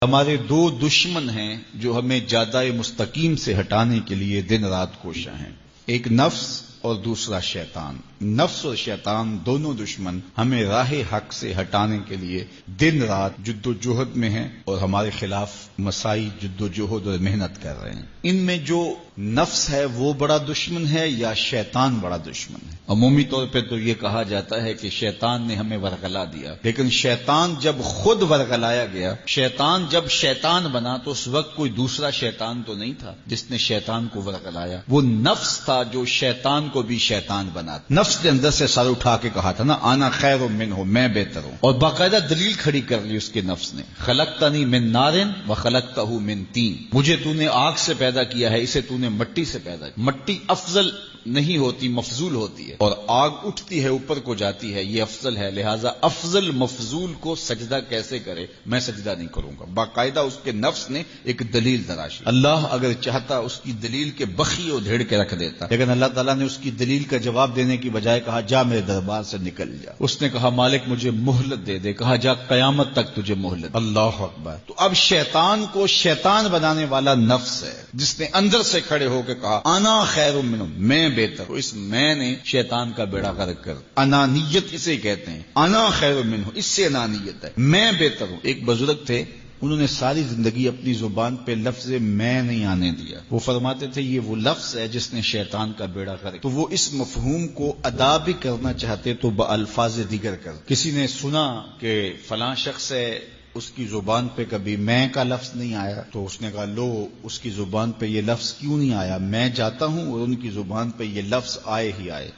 ہمارے دو دشمن ہیں جو ہمیں جادہ مستقیم سے ہٹانے کے لیے دن رات کوشاں ہیں، ایک نفس اور دوسرا شیطان۔ نفس اور شیطان دونوں دشمن ہمیں راہ حق سے ہٹانے کے لیے دن رات جد و جہد میں ہیں اور ہمارے خلاف مساعی جد و جہد اور محنت کر رہے ہیں۔ ان میں جو نفس ہے وہ بڑا دشمن ہے یا شیطان بڑا دشمن ہے؟ عمومی طور پہ تو یہ کہا جاتا ہے کہ شیطان نے ہمیں ورغلا دیا، لیکن شیطان جب خود ورغلایا گیا، شیطان جب شیطان بنا تو اس وقت کوئی دوسرا شیطان تو نہیں تھا جس نے شیطان کو ورغلایا، وہ نفس تھا جو شیطان کو بھی شیطان بنا۔ نفس نے اندر سے سر اٹھا کے کہا تھا نا، انا خیر منہ، میں بہتر ہوں، اور باقاعدہ دلیل کھڑی کر لی اس کے نفس نے، خلقتنی من نار وخلقتہ من طین، مجھے تو نے آگ سے پیدا کیا ہے، اسے تو نے مٹی سے پیدا کیا۔ مٹی افضل نہیں ہوتی، مفضول ہوتی ہے، اور آگ اٹھتی ہے اوپر کو جاتی ہے، یہ افضل ہے، لہذا افضل مفضول کو سجدہ کیسے کرے، میں سجدہ نہیں کروں گا۔ باقاعدہ اس کے نفس نے ایک دلیل تراشی۔ اللہ اگر چاہتا اس کی دلیل کے بخی ادھیڑ کے رکھ دیتا، لیکن اللہ تعالیٰ نے اس کی دلیل کا جواب دینے کی بجائے کہا جا میرے دربار سے نکل جا۔ اس نے کہا مالک مجھے مہلت دے دے، کہا جا قیامت تک تجھے مہلت۔ اللہ اکبر۔ تو اب شیطان کو شیطان بنانے والا نفس ہے جس نے اندر سے کھڑے ہو کے کہا انا خیر منہ، میں بہتر ہوں۔ اس میں نے شیطان کا بیڑا غرق کر، انانیت اسے کہتے ہیں، انا خیر منہ، اس سے انانیت ہے، میں بہتر ہوں۔ ایک بزرگ تھے، انہوں نے ساری زندگی اپنی زبان پہ لفظ میں نہیں آنے دیا۔ وہ فرماتے تھے یہ وہ لفظ ہے جس نے شیطان کا بیڑا غرق۔ تو وہ اس مفہوم کو ادا بھی کرنا چاہتے تو بالفاظ دیگر کر۔ کسی نے سنا کہ فلاں شخص ہے، اس کی زبان پہ کبھی میں کا لفظ نہیں آیا، تو اس نے کہا لو اس کی زبان پہ یہ لفظ کیوں نہیں آیا، میں جاتا ہوں اور ان کی زبان پہ یہ لفظ آئے ہی آئے۔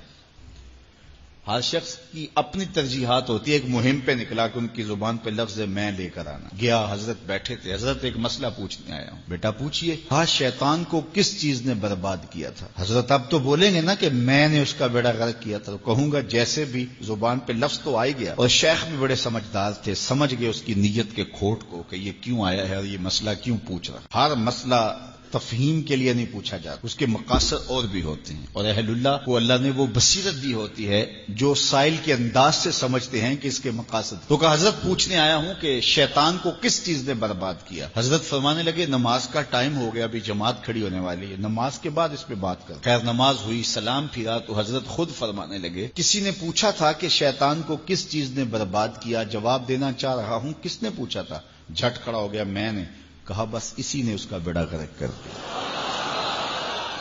ہر شخص کی اپنی ترجیحات ہوتی ہے، ایک مہم پہ نکلا کہ ان کی زبان پہ لفظ میں لے کر آنا گیا۔ حضرت بیٹھے تھے، حضرت ایک مسئلہ پوچھنے آیا ہوں۔ بیٹا پوچھئے۔ ہاں، شیطان کو کس چیز نے برباد کیا تھا؟ حضرت اب تو بولیں گے نا کہ میں نے اس کا بیڑا غرق کیا تھا، تو کہوں گا جیسے بھی زبان پہ لفظ تو آئی گیا، اور شیخ بھی بڑے سمجھدار تھے، سمجھ گئے اس کی نیت کے کھوٹ کو کہ یہ کیوں آیا ہے اور یہ مسئلہ کیوں پوچھ رہا۔ ہر مسئلہ تفہیم کے لیے نہیں پوچھا جاتا، اس کے مقاصد اور بھی ہوتے ہیں، اور اہل اللہ کو اللہ نے وہ بصیرت دی ہوتی ہے جو سائل کے انداز سے سمجھتے ہیں کہ اس کے مقاصد۔ تو کہ حضرت پوچھنے آیا ہوں کہ شیطان کو کس چیز نے برباد کیا؟ حضرت فرمانے لگے نماز کا ٹائم ہو گیا، ابھی جماعت کھڑی ہونے والی ہے، نماز کے بعد اس پہ بات کر۔ خیر نماز ہوئی، سلام پھرا تو حضرت خود فرمانے لگے کسی نے پوچھا تھا کہ شیطان کو کس چیز نے برباد کیا، جواب دینا چاہ رہا ہوں، کس نے پوچھا تھا؟ جھٹ کھڑا ہو گیا میں نے۔ کہا بس اسی نے اس کا بیڑا غرق کر دیا۔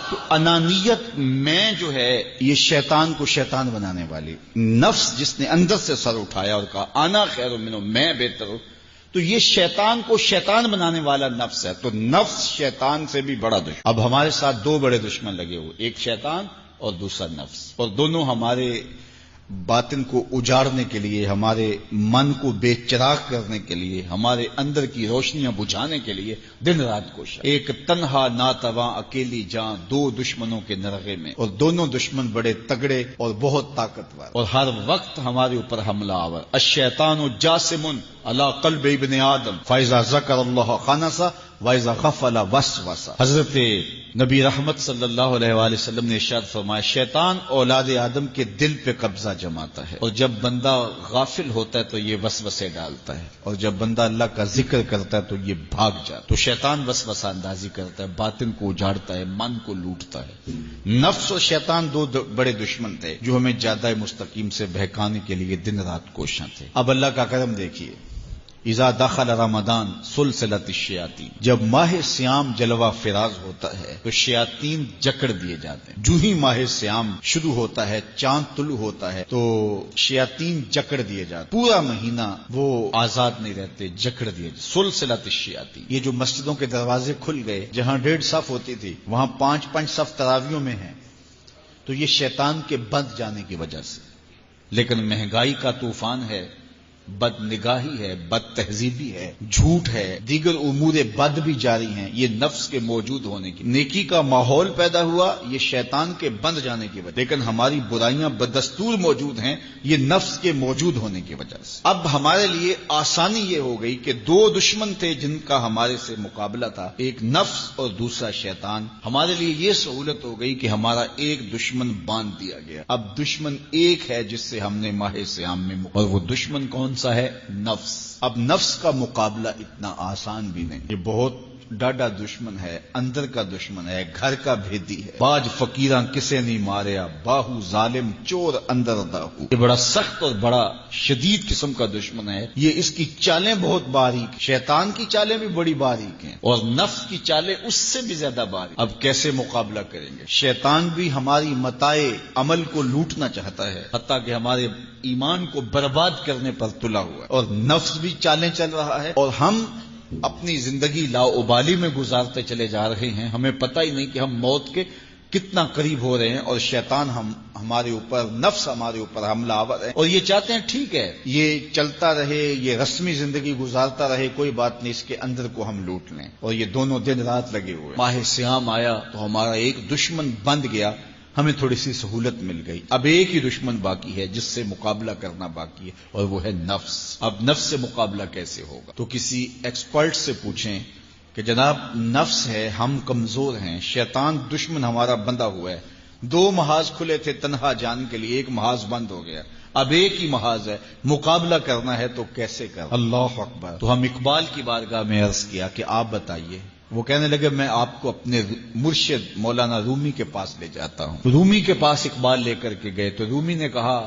تو انانیت میں جو ہے یہ شیطان کو شیطان بنانے والی، نفس جس نے اندر سے سر اٹھایا اور کہا انا خیر منہ، میں بہتر ہوں، تو یہ شیطان کو شیطان بنانے والا نفس ہے۔ تو نفس شیطان سے بھی بڑا دشمن۔ اب ہمارے ساتھ دو بڑے دشمن لگے ہوئے، ایک شیطان اور دوسرا نفس، اور دونوں ہمارے باطن کو اجاڑنے کے لیے، ہمارے من کو بے چراغ کرنے کے لیے، ہمارے اندر کی روشنیاں بجھانے کے لیے دن رات کوشاں۔ ایک تنہا ناتواں اکیلی جان، دو دشمنوں کے نرغے میں، اور دونوں دشمن بڑے تگڑے اور بہت طاقتور، اور ہر وقت ہمارے اوپر حملہ آور۔ الشیطان جاسم علی قلب ابن آدم فاذا ذکر اللہ خنس واذا غفل وسوس۔ حضرت نبی رحمت صلی اللہ علیہ وآلہ وسلم نے ارشاد فرمایا شیطان اولاد آدم کے دل پہ قبضہ جماتا ہے، اور جب بندہ غافل ہوتا ہے تو یہ وسوسے ڈالتا ہے، اور جب بندہ اللہ کا ذکر کرتا ہے تو یہ بھاگ جاتا ہے۔ تو شیطان وسوسہ اندازی کرتا ہے، باطن کو اجاڑتا ہے، من کو لوٹتا ہے۔ نفس اور شیطان دو بڑے دشمن تھے جو ہمیں جادہ مستقیم سے بہکانے کے لیے دن رات کوشاں تھے۔ اب اللہ کا کرم دیکھیے، اذا دخل رمضان سلسلت الشیاطین، جب ماہ سیام جلوہ فراز ہوتا ہے تو شیاطین جکڑ دیے جاتے ہیں۔ جو ہی ماہ سیام شروع ہوتا ہے، چاند طلوع ہوتا ہے تو شیاطین جکڑ دیے جاتے، پورا مہینہ وہ آزاد نہیں رہتے، جکڑ دیے جاتے۔ سلسلت الشیاطین، یہ جو مسجدوں کے دروازے کھل گئے، جہاں 1.5 صف ہوتی تھی وہاں 5 صف تراویحوں میں ہیں، تو یہ شیطان کے بند جانے کی وجہ سے۔ لیکن مہنگائی کا طوفان ہے، بد نگاہی ہے، بد تہذیبی ہے، جھوٹ ہے، دیگر امور بد بھی جاری ہیں، یہ نفس کے موجود ہونے کی، نیکی کا ماحول پیدا ہوا یہ شیطان کے بند جانے کی وجہ، لیکن ہماری برائیاں بدستور موجود ہیں یہ نفس کے موجود ہونے کی وجہ سے۔ اب ہمارے لیے آسانی یہ ہو گئی کہ دو دشمن تھے جن کا ہمارے سے مقابلہ تھا، ایک نفس اور دوسرا شیطان۔ ہمارے لیے یہ سہولت ہو گئی کہ ہمارا ایک دشمن باندھ دیا گیا، اب دشمن ایک ہے جس سے ہم نے ماہ سیام میں، اور وہ دشمن کون سا ہے؟ نفس۔ اب نفس کا مقابلہ اتنا آسان بھی نہیں، یہ بہت ڈاڈا دشمن ہے، اندر کا دشمن ہے، گھر کا بھیدی ہے۔ باج فقیراں کسے نہیں ماریا، باہو ظالم چور اندر داہو۔ یہ بڑا سخت اور بڑا شدید قسم کا دشمن ہے۔ یہ اس کی چالیں بہت باریک، شیطان کی چالیں بھی بڑی باریک ہیں اور نفس کی چالیں اس سے بھی زیادہ باریک۔ اب کیسے مقابلہ کریں گے؟ شیطان بھی ہماری متاع عمل کو لوٹنا چاہتا ہے، حتیٰ کہ ہمارے ایمان کو برباد کرنے پر تلا ہوا ہے، اور نفس بھی چالیں چل رہا ہے، اور ہم اپنی زندگی لاؤبالی میں گزارتے چلے جا رہے ہیں۔ ہمیں پتہ ہی نہیں کہ ہم موت کے کتنا قریب ہو رہے ہیں، اور شیطان ہمارے اوپر، نفس ہمارے اوپر حملہ آور ہے، اور یہ چاہتے ہیں ٹھیک ہے یہ چلتا رہے، یہ رسمی زندگی گزارتا رہے، کوئی بات نہیں، اس کے اندر کو ہم لوٹ لیں، اور یہ دونوں دن رات لگے ہوئے۔ ماہ سیام آیا تو ہمارا ایک دشمن بند گیا، ہمیں تھوڑی سی سہولت مل گئی۔ اب ایک ہی دشمن باقی ہے جس سے مقابلہ کرنا باقی ہے، اور وہ ہے نفس۔ اب نفس سے مقابلہ کیسے ہوگا؟ تو کسی ایکسپرٹ سے پوچھیں کہ جناب نفس ہے، ہم کمزور ہیں، شیطان دشمن ہمارا بندہ ہوا ہے، 2 محاذ کھلے تھے تنہا جان کے لیے، ایک محاذ بند ہو گیا، اب ایک ہی محاذ ہے، مقابلہ کرنا ہے تو کیسے کرنا؟ اللہ اکبر۔ تو ہم اقبال کی بارگاہ میں عرض کیا کہ آپ بتائیے۔ وہ کہنے لگے میں آپ کو اپنے مرشد مولانا رومی کے پاس لے جاتا ہوں۔ رومی کے پاس اقبال لے کر کے گئے تو رومی نے کہا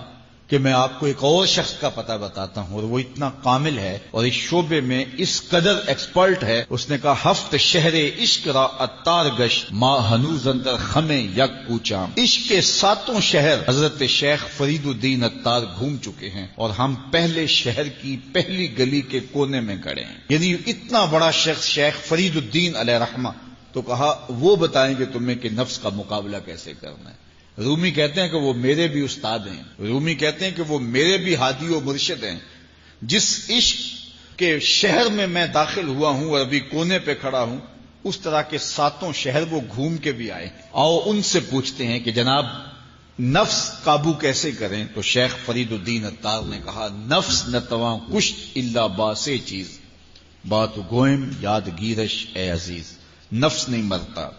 کہ میں آپ کو ایک اور شخص کا پتہ بتاتا ہوں، اور وہ اتنا کامل ہے اور اس شعبے میں اس قدر ایکسپرٹ ہے۔ اس نے کہا ہفت شہر عشق را اتار گشت، ما ہنوز اندر خمیں یک کوچام۔ عشق کے 7 شہر حضرت شیخ فرید الدین اتار گھوم چکے ہیں، اور ہم پہلے شہر کی پہلی گلی کے کونے میں کھڑے ہیں۔ یعنی اتنا بڑا شخص شیخ فرید الدین علیہ رحمہ، تو کہا وہ بتائیں گے تمہیں کہ نفس کا مقابلہ کیسے کرنا ہے۔ رومی کہتے ہیں کہ وہ میرے بھی استاد ہیں، رومی کہتے ہیں کہ وہ میرے بھی ہادی و مرشد ہیں۔ جس عشق کے شہر میں میں داخل ہوا ہوں اور ابھی کونے پہ کھڑا ہوں، اس طرح کے 7 شہر وہ گھوم کے بھی آئے ہیں۔ آؤ ان سے پوچھتے ہیں کہ جناب نفس قابو کیسے کریں؟ تو شیخ فرید الدین اتار نے کہا نفس نتواں کشت الا باسے چیز، بات گوئم یاد گیرش اے عزیز۔ نفس نہیں مرتا،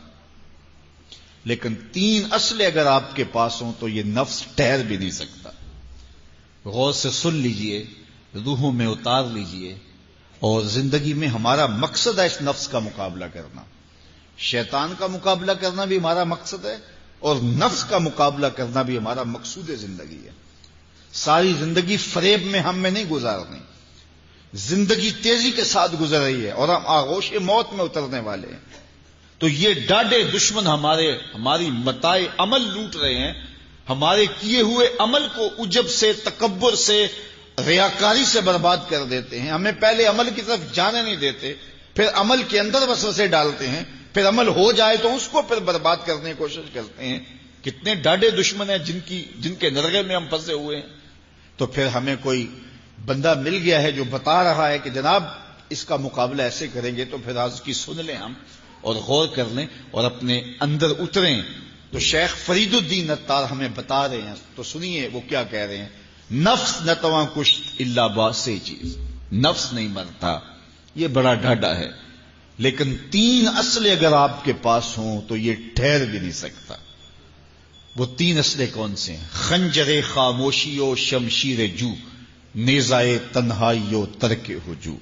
لیکن 3 اسلحے اگر آپ کے پاس ہوں تو یہ نفس ٹھہر بھی نہیں سکتا۔ غور سے سن لیجئے، روحوں میں اتار لیجئے، اور زندگی میں ہمارا مقصد ہے اس نفس کا مقابلہ کرنا۔ شیطان کا مقابلہ کرنا بھی ہمارا مقصد ہے، اور نفس کا مقابلہ کرنا بھی ہمارا مقصود زندگی ہے۔ ساری زندگی فریب میں ہم میں نہیں گزارنی، زندگی تیزی کے ساتھ گزر رہی ہے اور ہم آغوش موت میں اترنے والے ہیں۔ تو یہ ڈاڈے دشمن ہماری متاع عمل لوٹ رہے ہیں، ہمارے کیے ہوئے عمل کو عجب سے، تکبر سے، ریاکاری سے برباد کر دیتے ہیں۔ ہمیں پہلے عمل کی طرف جانے نہیں دیتے، پھر عمل کے اندر وسوسے ڈالتے ہیں، پھر عمل ہو جائے تو اس کو پھر برباد کرنے کی کوشش کرتے ہیں۔ کتنے ڈاڈے دشمن ہیں جن کے نرغے میں ہم پھنسے ہوئے ہیں۔ تو پھر ہمیں کوئی بندہ مل گیا ہے جو بتا رہا ہے کہ جناب اس کا مقابلہ ایسے کریں گے، تو پھر آج کی سن لیں ہم اور غور کر لیں اور اپنے اندر اتریں۔ تو شیخ فرید الدین اتار ہمیں بتا رہے ہیں، تو سنیے وہ کیا کہہ رہے ہیں۔ نفس نتواں کشت الا باسے چیز، نفس نہیں مرتا، یہ بڑا ڈاڈا ہے، لیکن 3 اسلحے اگر آپ کے پاس ہوں تو یہ ٹھہر بھی نہیں سکتا۔ وہ 3 اسلحے کون سے ہیں؟ خنجر خاموشی و شمشیر جو، نیزائے تنہائی و ترک ہجو۔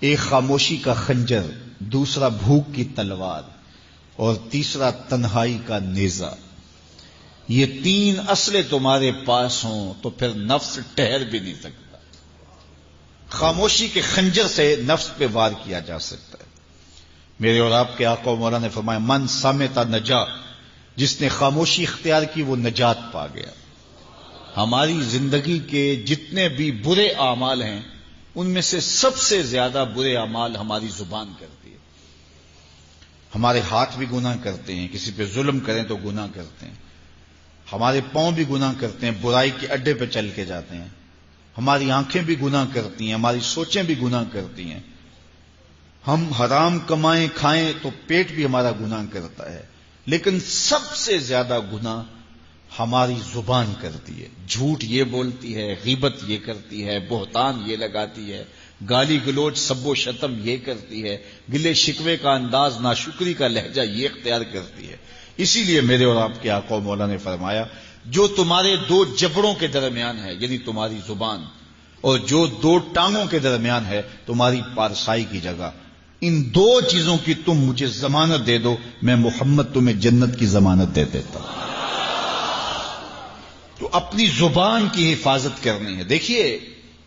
ایک خاموشی کا خنجر، دوسرا بھوک کی تلوار، اور تیسرا تنہائی کا نیزہ۔ یہ 3 اسلحے تمہارے پاس ہوں تو پھر نفس ٹھہر بھی نہیں سکتا۔ خاموشی کے خنجر سے نفس پہ وار کیا جا سکتا ہے۔ میرے اور آپ کے آقا و مولا نے فرمایا من صامت نجا، جس نے خاموشی اختیار کی وہ نجات پا گیا۔ ہماری زندگی کے جتنے بھی برے اعمال ہیں ان میں سے سب سے زیادہ برے اعمال ہماری زبان کرتی ہے۔ ہمارے ہاتھ بھی گناہ کرتے ہیں، کسی پہ ظلم کریں تو گناہ کرتے ہیں، ہمارے پاؤں بھی گناہ کرتے ہیں، برائی کے اڈے پہ چل کے جاتے ہیں، ہماری آنکھیں بھی گناہ کرتی ہیں، ہماری سوچیں بھی گناہ کرتی ہیں، ہم حرام کمائیں کھائیں تو پیٹ بھی ہمارا گناہ کرتا ہے، لیکن سب سے زیادہ گناہ ہماری زبان کرتی ہے۔ جھوٹ یہ بولتی ہے، غیبت یہ کرتی ہے، بہتان یہ لگاتی ہے، گالی گلوچ سب و شتم یہ کرتی ہے، گلے شکوے کا انداز، ناشکری کا لہجہ یہ اختیار کرتی ہے۔ اسی لیے میرے اور آپ کے آقا و مولا نے فرمایا جو تمہارے 2 جبڑوں کے درمیان ہے، یعنی تمہاری زبان، اور جو دو ٹانگوں کے درمیان ہے تمہاری پارسائی کی جگہ، ان دو چیزوں کی تم مجھے ضمانت دے دو، میں محمد تمہیں جنت کی ضمانت دے دیتا ہوں۔ تو اپنی زبان کی حفاظت کرنی ہے۔ دیکھیے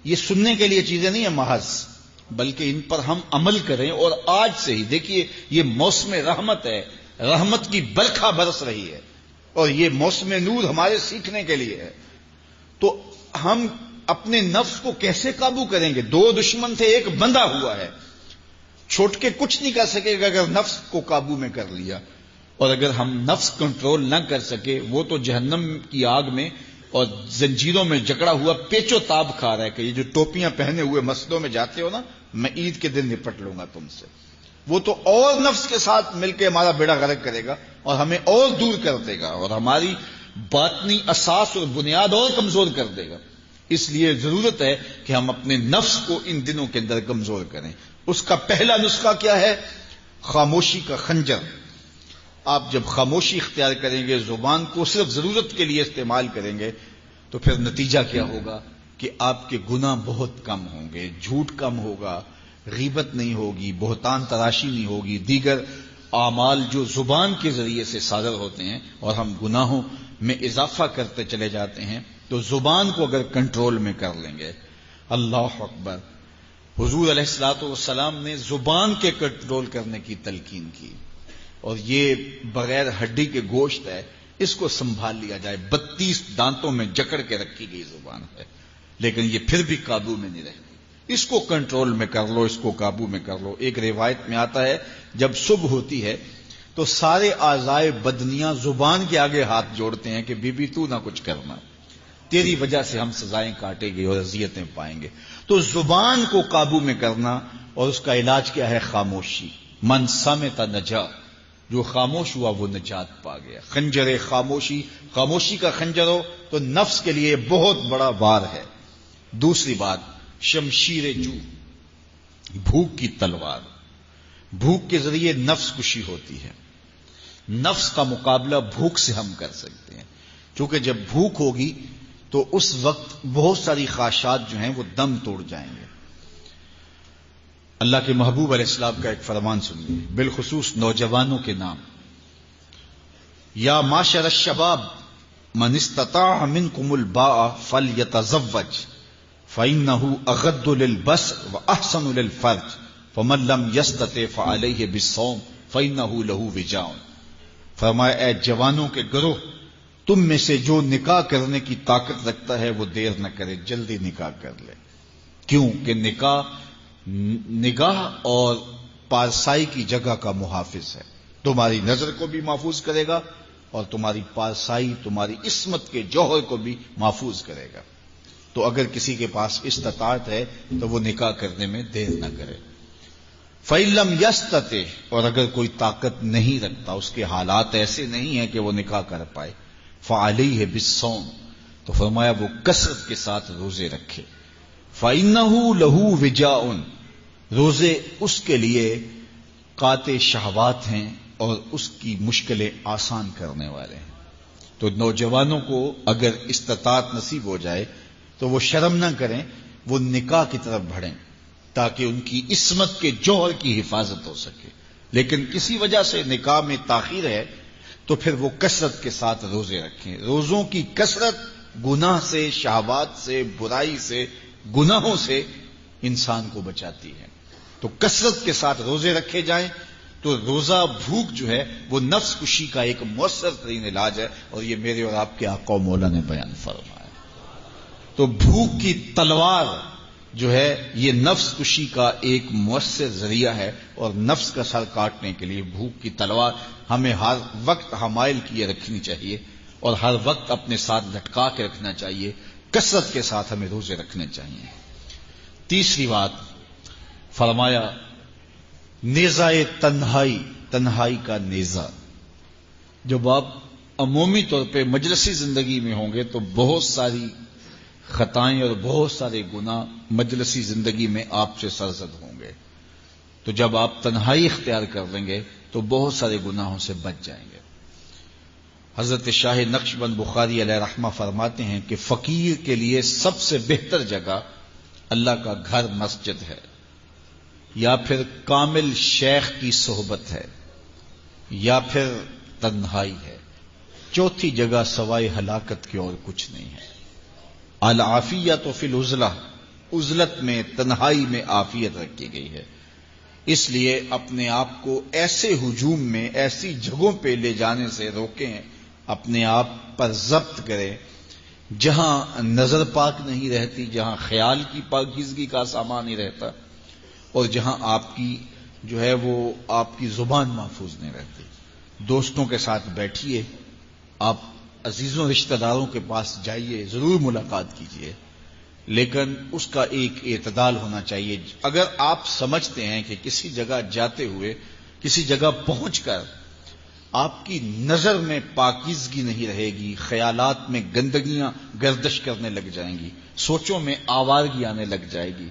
یہ سننے کے لیے چیزیں نہیں ہیں محض، بلکہ ان پر ہم عمل کریں، اور آج سے ہی دیکھیے یہ موسم رحمت ہے، رحمت کی برکھا برس رہی ہے، اور یہ موسم نور ہمارے سیکھنے کے لیے ہے۔ تو ہم اپنے نفس کو کیسے قابو کریں گے؟ دو دشمن تھے، ایک بندھا ہوا ہے، چھوٹ کے کچھ نہیں کر سکے گا اگر نفس کو قابو میں کر لیا۔ اور اگر ہم نفس کنٹرول نہ کر سکے، وہ تو جہنم کی آگ میں اور زنجیروں میں جکڑا ہوا پیچو تاب کھا رہا ہے کہ یہ جو ٹوپیاں پہنے ہوئے مسجدوں میں جاتے ہو نا، میں عید کے دن نپٹ لوں گا تم سے، وہ تو اور نفس کے ساتھ مل کے ہمارا بیڑا غرق کرے گا اور ہمیں اور دور کر دے گا، اور ہماری باطنی اساس اور بنیاد اور کمزور کر دے گا۔ اس لیے ضرورت ہے کہ ہم اپنے نفس کو ان دنوں کے اندر کمزور کریں۔ اس کا پہلا نسخہ کیا ہے؟ خاموشی کا خنجر۔ آپ جب خاموشی اختیار کریں گے، زبان کو صرف ضرورت کے لیے استعمال کریں گے، تو پھر نتیجہ کیا ہوگا کہ آپ کے گناہ بہت کم ہوں گے، جھوٹ کم ہوگا، غیبت نہیں ہوگی، بہتان تراشی نہیں ہوگی، دیگر اعمال جو زبان کے ذریعے سے صادر ہوتے ہیں، اور ہم گناہوں میں اضافہ کرتے چلے جاتے ہیں۔ تو زبان کو اگر کنٹرول میں کر لیں گے، اللہ اکبر، حضور علیہ الصلوۃ والسلام نے زبان کے کنٹرول کرنے کی تلقین کی، اور یہ بغیر ہڈی کے گوشت ہے، اس کو سنبھال لیا جائے۔ 32 دانتوں میں جکڑ کے رکھی گئی زبان ہے، لیکن یہ پھر بھی قابو میں نہیں رہتی۔ اس کو کنٹرول میں کر لو، اس کو قابو میں کر لو۔ ایک روایت میں آتا ہے جب صبح ہوتی ہے تو سارے اعضائے بدنیاں زبان کے آگے ہاتھ جوڑتے ہیں کہ بی بی تو نہ کچھ کرنا، تیری وجہ سے ہم سزائیں کاٹیں گے اور اذیتیں پائیں گے۔ تو زبان کو قابو میں کرنا، اور اس کا علاج کیا ہے؟ خاموشی۔ من صمت نجا، جو خاموش ہوا وہ نجات پا گیا۔ خنجر خاموشی، خاموشی کا خنجر ہو تو نفس کے لیے بہت بڑا وار ہے۔ دوسری بات، شمشیر جو، بھوک کی تلوار۔ بھوک کے ذریعے نفس کشی ہوتی ہے۔ نفس کا مقابلہ بھوک سے ہم کر سکتے ہیں، کیونکہ جب بھوک ہوگی تو اس وقت بہت ساری خواہشات جو ہیں وہ دم توڑ جائیں گے۔ اللہ کے محبوب علیہ السلام کا ایک فرمان سنیے، بالخصوص نوجوانوں کے نام۔ یا معاشر الشباب من استطاع منکم الباء فلیتزوج فإنه اغض للبصر واحسن للفرج فمن لم يستطع فعليه بالصوم فإنه له وجاء۔ فرمایا اے جوانوں کے گروہ، تم میں سے جو نکاح کرنے کی طاقت رکھتا ہے وہ دیر نہ کرے، جلدی نکاح کر لے۔ کیوں کہ نگاہ اور پارسائی کی جگہ کا محافظ ہے، تمہاری نظر کو بھی محفوظ کرے گا اور تمہاری پارسائی، تمہاری عصمت کے جوہر کو بھی محفوظ کرے گا۔ تو اگر کسی کے پاس استطاعت ہے تو وہ نکاح کرنے میں دیر نہ کرے۔ فَإِن لَّمْ يَسْتَطِعْ، اور اگر کوئی طاقت نہیں رکھتا، اس کے حالات ایسے نہیں ہیں کہ وہ نکاح کر پائے، فَعَلَيْهِ بِالصَّوْمِ، تو فرمایا وہ کثرت کے ساتھ روزے رکھے۔ فَإِنَّهُ لَهُ وِجَاءٌ، روزے اس کے لیے قاطع شہوات ہیں اور اس کی مشکلیں آسان کرنے والے ہیں۔ تو نوجوانوں کو اگر استطاعت نصیب ہو جائے تو وہ شرم نہ کریں، وہ نکاح کی طرف بڑھیں تاکہ ان کی عصمت کے جوہر کی حفاظت ہو سکے۔ لیکن کسی وجہ سے نکاح میں تاخیر ہے تو پھر وہ کثرت کے ساتھ روزے رکھیں۔ روزوں کی کثرت گناہ سے، شہوات سے، برائی سے، گناہوں سے انسان کو بچاتی ہے۔ تو کثرت کے ساتھ روزے رکھے جائیں تو روزہ بھوک جو ہے وہ نفس کشی کا ایک مؤثر ترین علاج ہے، اور یہ میرے اور آپ کے آقا و مولا نے بیان فرمایا۔ تو بھوک کی تلوار جو ہے یہ نفس کشی کا ایک مؤثر ذریعہ ہے، اور نفس کا سر کاٹنے کے لیے بھوک کی تلوار ہمیں ہر وقت حمائل کیے رکھنی چاہیے اور ہر وقت اپنے ساتھ لٹکا کے رکھنا چاہیے۔ کثرت کے ساتھ ہمیں روزے رکھنے چاہیے۔ تیسری بات فرمایا نیزہ تنہائی، تنہائی کا نیزہ۔ جب آپ عمومی طور پہ مجلسی زندگی میں ہوں گے تو بہت ساری خطائیں اور بہت سارے گناہ مجلسی زندگی میں آپ سے سرزد ہوں گے، تو جب آپ تنہائی اختیار کر لیں گے تو بہت سارے گناہوں سے بچ جائیں گے۔ حضرت شاہ نقشبند بخاری علیہ رحمہ فرماتے ہیں کہ فقیر کے لیے سب سے بہتر جگہ اللہ کا گھر مسجد ہے، یا پھر کامل شیخ کی صحبت ہے، یا پھر تنہائی ہے۔ چوتھی جگہ سوائے ہلاکت کے اور کچھ نہیں ہے۔ العافیۃ فی العزلہ، عزلت میں، تنہائی میں عافیت رکھی گئی ہے۔ اس لیے اپنے آپ کو ایسے ہجوم میں، ایسی جگہوں پہ لے جانے سے روکیں، اپنے آپ پر ضبط کریں جہاں نظر پاک نہیں رہتی، جہاں خیال کی پاکیزگی کا سامان نہیں رہتا، اور جہاں آپ کی جو ہے وہ آپ کی زبان محفوظ نہیں رہتی۔ دوستوں کے ساتھ بیٹھیے، آپ عزیزوں رشتہ داروں کے پاس جائیے، ضرور ملاقات کیجیے، لیکن اس کا ایک اعتدال ہونا چاہیے۔ اگر آپ سمجھتے ہیں کہ کسی جگہ جاتے ہوئے، کسی جگہ پہنچ کر آپ کی نظر میں پاکیزگی نہیں رہے گی، خیالات میں گندگیاں گردش کرنے لگ جائیں گی، سوچوں میں آوارگی آنے لگ جائے گی،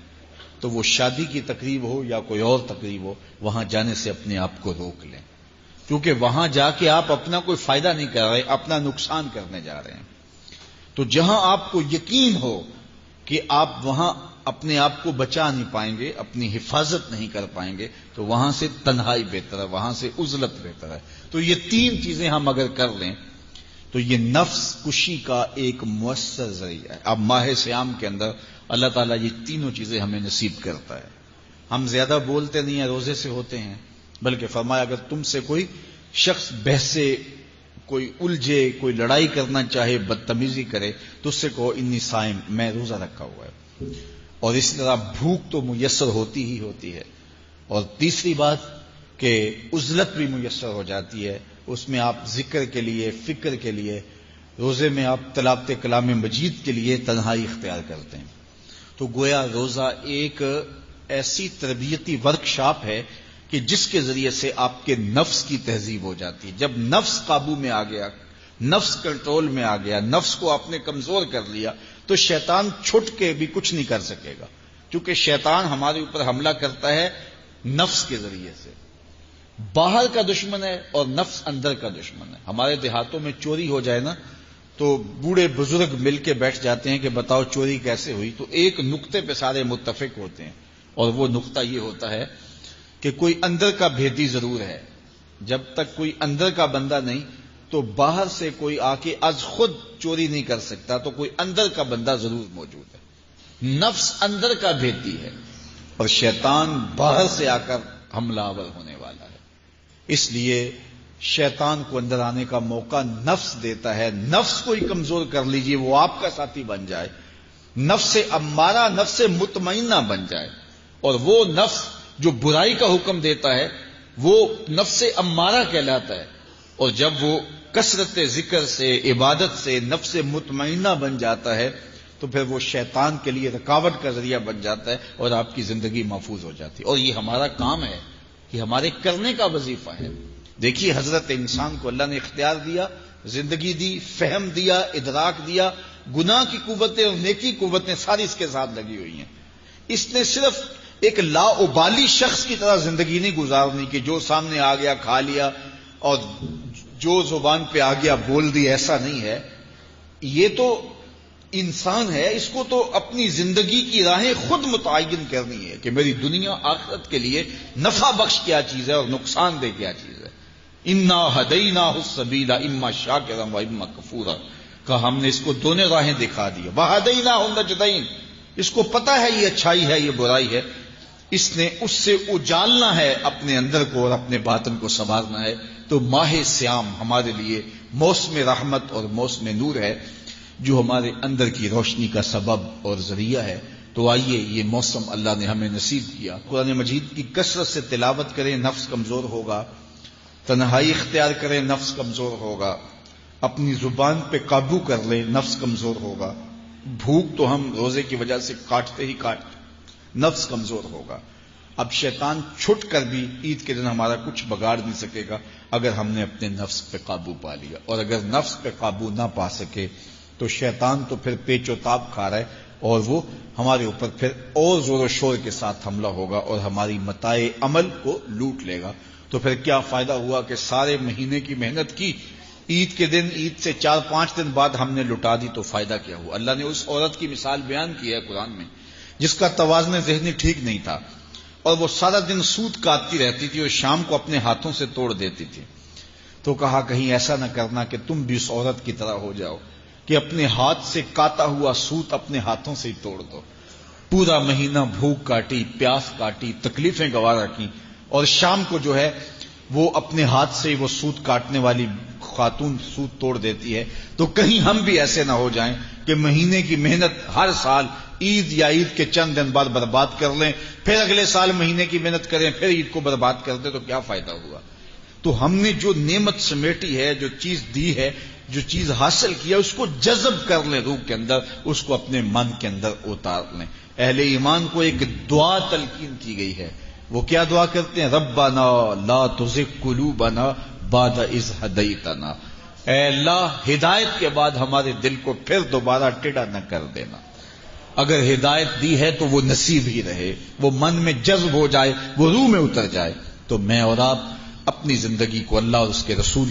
تو وہ شادی کی تقریب ہو یا کوئی اور تقریب ہو، وہاں جانے سے اپنے آپ کو روک لیں، کیونکہ وہاں جا کے آپ اپنا کوئی فائدہ نہیں کر رہے، اپنا نقصان کرنے جا رہے ہیں۔ تو جہاں آپ کو یقین ہو کہ آپ وہاں اپنے آپ کو بچا نہیں پائیں گے، اپنی حفاظت نہیں کر پائیں گے، تو وہاں سے تنہائی بہتر ہے، وہاں سے عزلت بہتر ہے۔ تو یہ تین چیزیں ہم اگر کر لیں تو یہ نفس کشی کا ایک مؤثر ذریعہ ہے۔ اب ماہ صیام کے اندر اللہ تعالیٰ یہ تینوں چیزیں ہمیں نصیب کرتا ہے۔ ہم زیادہ بولتے نہیں ہیں، روزے سے ہوتے ہیں، بلکہ فرمایا اگر تم سے کوئی شخص بحثے، کوئی الجھے، کوئی لڑائی کرنا چاہے، بدتمیزی کرے، تو اس سے کہو انی صائم، میں روزہ رکھا ہوا ہے۔ اور اس طرح بھوک تو میسر ہوتی ہی ہوتی ہے۔ اور تیسری بات کہ عزلت بھی میسر ہو جاتی ہے، اس میں آپ ذکر کے لیے، فکر کے لیے، روزے میں آپ تلاوت کلام مجید کے لیے تنہائی اختیار کرتے ہیں۔ تو گویا روزہ ایک ایسی تربیتی ورکشاپ ہے کہ جس کے ذریعے سے آپ کے نفس کی تہذیب ہو جاتی ہے۔ جب نفس قابو میں آ گیا، نفس کنٹرول میں آ گیا، نفس کو آپ نے کمزور کر لیا، تو شیطان چھٹ کے بھی کچھ نہیں کر سکے گا، کیونکہ شیطان ہمارے اوپر حملہ کرتا ہے نفس کے ذریعے سے۔ باہر کا دشمن ہے اور نفس اندر کا دشمن ہے۔ ہمارے دیہاتوں میں چوری ہو جائے نا تو بوڑھے بزرگ مل کے بیٹھ جاتے ہیں کہ بتاؤ چوری کیسے ہوئی، تو ایک نقطے پہ سارے متفق ہوتے ہیں، اور وہ نقطہ یہ ہوتا ہے کہ کوئی اندر کا بھیدی ضرور ہے۔ جب تک کوئی اندر کا بندہ نہیں تو باہر سے کوئی آ کے از خود چوری نہیں کر سکتا، تو کوئی اندر کا بندہ ضرور موجود ہے۔ نفس اندر کا بھیدی ہے اور شیطان باہر سے آ کر حملہ آور ہونے والا ہے۔ اس لیے شیطان کو اندر آنے کا موقع نفس دیتا ہے۔ نفس کو ہی کمزور کر لیجئے، وہ آپ کا ساتھی بن جائے، نفس امارہ، نفس مطمئنہ بن جائے، اور وہ نفس جو برائی کا حکم دیتا ہے وہ نفس امارہ کہلاتا ہے، اور جب وہ کثرت ذکر سے، عبادت سے نفس مطمئنہ بن جاتا ہے تو پھر وہ شیطان کے لیے رکاوٹ کا ذریعہ بن جاتا ہے اور آپ کی زندگی محفوظ ہو جاتی ہے۔ اور یہ ہمارا کام ہے، یہ ہمارے کرنے کا وظیفہ ہے۔ دیکھیے حضرت انسان کو اللہ نے اختیار دیا، زندگی دی، فہم دیا، ادراک دیا، گناہ کی قوتیں اور نیکی قوتیں ساری اس کے ساتھ لگی ہوئی ہیں۔ اس نے صرف ایک لا ابالی شخص کی طرح زندگی نہیں گزارنی کہ جو سامنے آ گیا کھا لیا اور جو زبان پہ آ گیا بول دی، ایسا نہیں ہے۔ یہ تو انسان ہے، اس کو تو اپنی زندگی کی راہیں خود متعین کرنی ہے کہ میری دنیا آخرت کے لیے نفع بخش کیا چیز ہے اور نقصان دہ کیا چیز ہے۔ انا ہدیناہ السبیل اما شاکرا و اما کفورا، کہ ہم نے اس کو دونوں راہیں دکھا دی، وہدیناہ النجدین، اس کو پتا ہے یہ اچھائی ہے، یہ برائی ہے، اس نے اس سے اجالنا ہے اپنے اندر کو اور اپنے باطن کو سنوارنا ہے۔ تو ماہ صیام ہمارے لیے موسم رحمت اور موسم نور ہے، جو ہمارے اندر کی روشنی کا سبب اور ذریعہ ہے۔ تو آئیے یہ موسم اللہ نے ہمیں نصیب کیا، قرآن مجید کی کثرت سے تلاوت کریں، نفس کمزور ہوگا، تنہائی اختیار کریں، نفس کمزور ہوگا، اپنی زبان پہ قابو کر لیں، نفس کمزور ہوگا، بھوک تو ہم روزے کی وجہ سے کاٹتے ہی کاٹتے، نفس کمزور ہوگا۔ اب شیطان چھٹ کر بھی عید کے دن ہمارا کچھ بگاڑ نہیں سکے گا اگر ہم نے اپنے نفس پہ قابو پا لیا، اور اگر نفس پہ قابو نہ پا سکے تو شیطان تو پھر پیچ و تاب کھا رہا ہے، اور وہ ہمارے اوپر پھر اور زور و شور کے ساتھ حملہ ہوگا اور ہماری متاع عمل کو لوٹ لے گا۔ تو پھر کیا فائدہ ہوا کہ سارے مہینے کی محنت کی، عید کے دن، عید سے 4-5 دن بعد ہم نے لٹا دی، تو فائدہ کیا ہوا؟ اللہ نے اس عورت کی مثال بیان کی ہے قرآن میں جس کا توازن ذہنی ٹھیک نہیں تھا، اور وہ سارا دن سوت کاٹتی رہتی تھی اور شام کو اپنے ہاتھوں سے توڑ دیتی تھی. تو کہا کہیں ایسا نہ کرنا کہ تم بھی اس عورت کی طرح ہو جاؤ کہ اپنے ہاتھ سے کاٹا ہوا سوت اپنے ہاتھوں سے ہی توڑ دو. پورا مہینہ بھوک کاٹی، پیاس کاٹی، تکلیفیں گوارا کی، اور شام کو جو ہے وہ اپنے ہاتھ سے وہ سوت کاٹنے والی خاتون سوت توڑ دیتی ہے. تو کہیں ہم بھی ایسے نہ ہو جائیں کہ مہینے کی محنت ہر سال عید یا عید کے چند دن بعد برباد کر لیں، پھر اگلے سال مہینے کی محنت کریں، پھر عید کو برباد کر دیں، تو کیا فائدہ ہوا؟ تو ہم نے جو نعمت سمیٹی ہے، جو چیز دی ہے، جو چیز حاصل کیا، اس کو جذب کر لیں روح کے اندر، اس کو اپنے من کے اندر اتار لیں. اہل ایمان کو ایک دعا تلقین کی گئی ہے. وہ کیا دعا کرتے ہیں؟ ربنا لا تزغ قلوبنا بعد اذ ہدیتنا. اے اللہ، ہدایت کے بعد ہمارے دل کو پھر دوبارہ ٹیڑھا نہ کر دینا. اگر ہدایت دی ہے تو وہ نصیب ہی رہے، وہ من میں جذب ہو جائے، وہ روح میں اتر جائے. تو میں اور آپ اپنی زندگی کو اللہ اور اس کے رسول